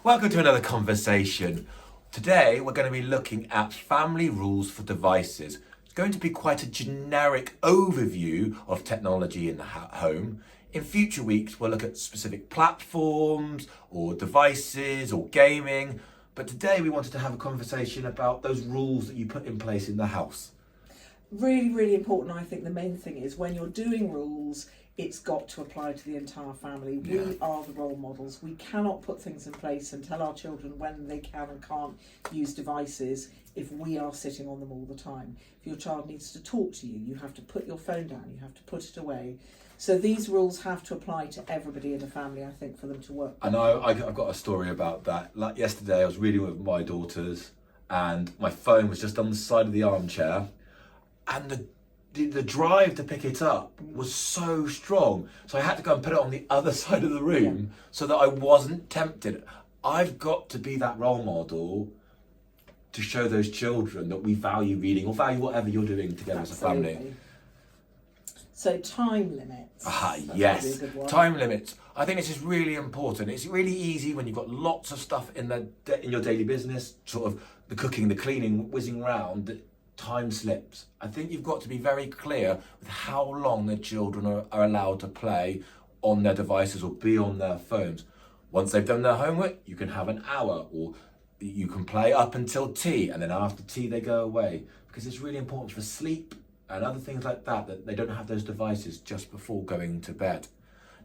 Welcome to another conversation. Today we're going to be looking at family rules for devices. It's going to be quite a generic overview of technology in the home. In future weeks we'll look at specific platforms or devices or gaming, but today we wanted to have a conversation about those rules that you put in place in the house. Really important. I think the main thing is when you're doing rules, it's got to apply to the entire family. Yeah. We are the role models. We cannot put things in place and tell our children when they can and can't use devices if we are sitting on them all the time. If your child needs to talk to you, you have to put your phone down, you have to put it away. So these rules have to apply to everybody in the family, I think, for them to work. I know I've got a story about that. Like yesterday I was reading with my daughters and my phone was just on the side of the armchair, and the drive to pick it up was so strong, so I had to go and put it on the other side of the room so that I wasn't tempted. I've got to be that role model to show those children that we value reading or value whatever you're doing together as a family. So time limits. Yes, time limits. I think this is really important. It's really easy when you've got lots of stuff in your daily business, sort of the cooking, the cleaning, whizzing around, that time slips. I think you've got to be very clear with how long the children are allowed to play on their devices or be on their phones. Once they've done their homework, you can have an hour, or you can play up until tea, and then after tea they go away, because it's really important for sleep and other things like that, that they don't have those devices just before going to bed.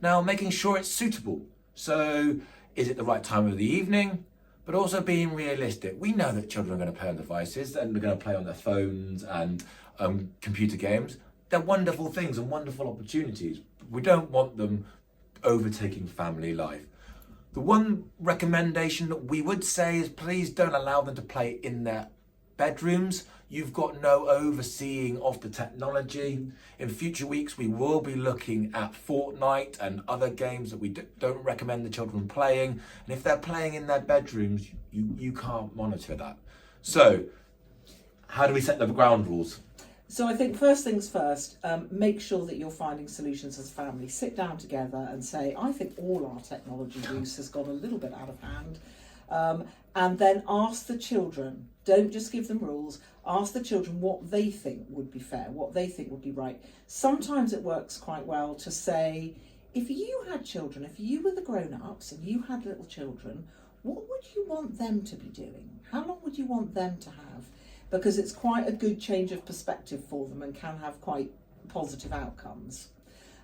Now, making sure it's suitable. So, is it the right time of the evening? But also being realistic. We know that children are going to play on devices and they're going to play on their phones and computer games. They're wonderful things and wonderful opportunities. We don't want them overtaking family life. The one recommendation that we would say is please don't allow them to play in their bedrooms. You've got no overseeing of the technology. In future weeks, we will be looking at Fortnite and other games that we don't recommend the children playing. And if they're playing in their bedrooms, you can't monitor that. So, how do we set the ground rules? So I think first things first, make sure that you're finding solutions as a family. Sit down together and say, I think all our technology use has gone a little bit out of hand. And then ask the children, don't just give them rules, ask the children what they think would be fair, what they think would be right. Sometimes it works quite well to say, if you had children, if you were the grown-ups and you had little children, what would you want them to be doing? How long would you want them to have? Because it's quite a good change of perspective for them and can have quite positive outcomes.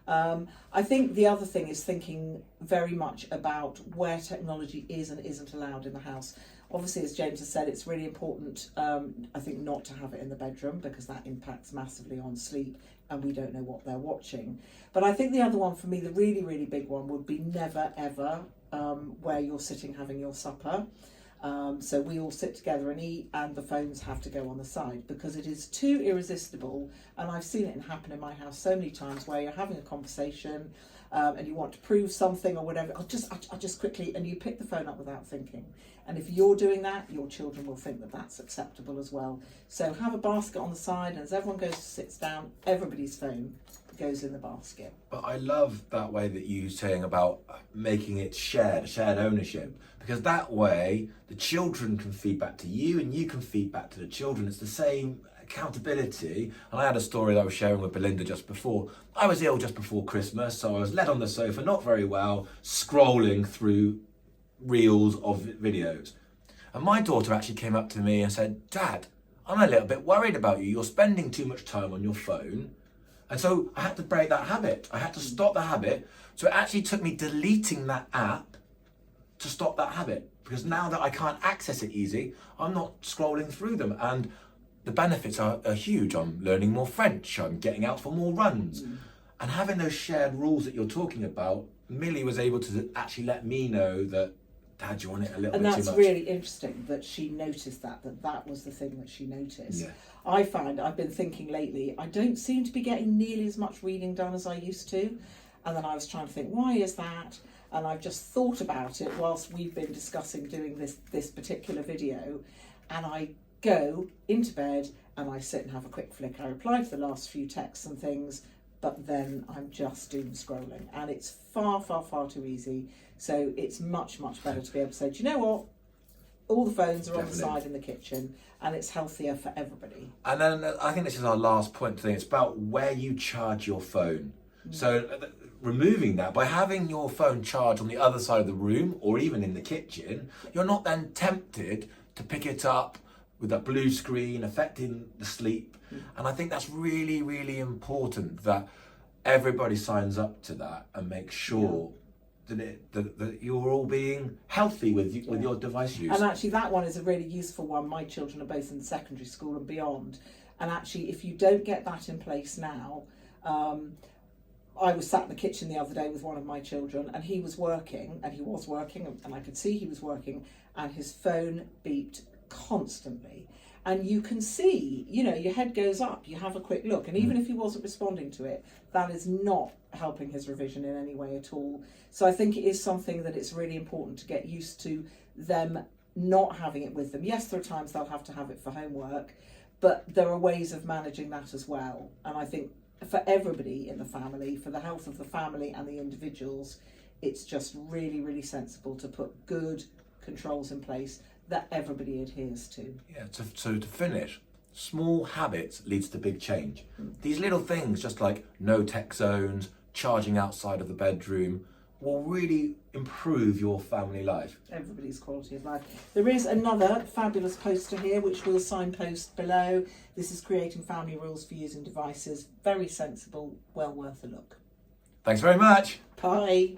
I think the other thing is thinking very much about where technology is and isn't allowed in the house. Obviously, as James has said, it's really important, I think, not to have it in the bedroom because that impacts massively on sleep and we don't know what they're watching. But I think the other one for me, the really, really big one, would be never, ever where you're sitting having your supper. So we all sit together and eat and the phones have to go on the side because it is too irresistible. And I've seen it happen in my house so many times where you're having a conversation and you want to prove something or whatever. I'll just quickly, and you pick the phone up without thinking. And if you're doing that, your children will think that that's acceptable as well. So have a basket on the side, and as everyone goes sits down, everybody's phone goes in the basket. But I love that way that you're saying about making it shared ownership, because that way the children can feed back to you and you can feed back to the children. It's the same accountability. And I had a story that I was sharing with Belinda just before. I was ill just before Christmas, so I was led on the sofa, not very well, scrolling through reels of videos. And my daughter actually came up to me and said, Dad, I'm a little bit worried about you. You're spending too much time on your phone. And so I had to break that habit. I had to stop the habit. So it actually took me deleting that app to stop that habit. Because now that I can't access it easy, I'm not scrolling through them. And the benefits are huge. I'm learning more French. I'm getting out for more runs. And having those shared rules that you're talking about, Millie was able to actually let me know that, Dad, you want it a little bit too much. And that's really interesting that she noticed that was the thing that she noticed. Yeah. I find I've been thinking lately, I don't seem to be getting nearly as much reading done as I used to. And then I was trying to think, why is that? And I've just thought about it whilst we've been discussing doing this particular video. And I go into bed and I sit and have a quick flick. I reply to the last few texts and things, but then I'm just doom scrolling, and it's far, far, far too easy. So it's much, much better to be able to say, do you know what? All the phones are on the side in the kitchen, and it's healthier for everybody. And then I think this is our last point today. It's about where you charge your phone. So removing that, by having your phone charged on the other side of the room or even in the kitchen, you're not then tempted to pick it up with that blue screen affecting the sleep. And I think that's really, really important that everybody signs up to that and makes sure that you're all being healthy with your device use. And actually that one is a really useful one. My children are both in secondary school and beyond. And actually, if you don't get that in place now, I was sat in the kitchen the other day with one of my children, and he was working, and I could see he was working, and his phone beeped constantly. And you can see, you know, your head goes up, you have a quick look, and even if he wasn't responding to it, that is not helping his revision in any way at all. So I think it is something that it's really important to get used to them not having it with them. Yes, there are times they'll have to have it for homework, but there are ways of managing that as well. And I think for everybody in the family, for the health of the family and the individuals, it's just really, really sensible to put good controls in place that everybody adheres to. Yeah, so to finish, small habits leads to big change. These little things, just like no tech zones, charging outside of the bedroom, will really improve your family life. Everybody's quality of life. There is another fabulous poster here which we'll signpost below. This is Creating Family Rules for Using Devices. Very sensible, well worth a look. Thanks very much. Bye.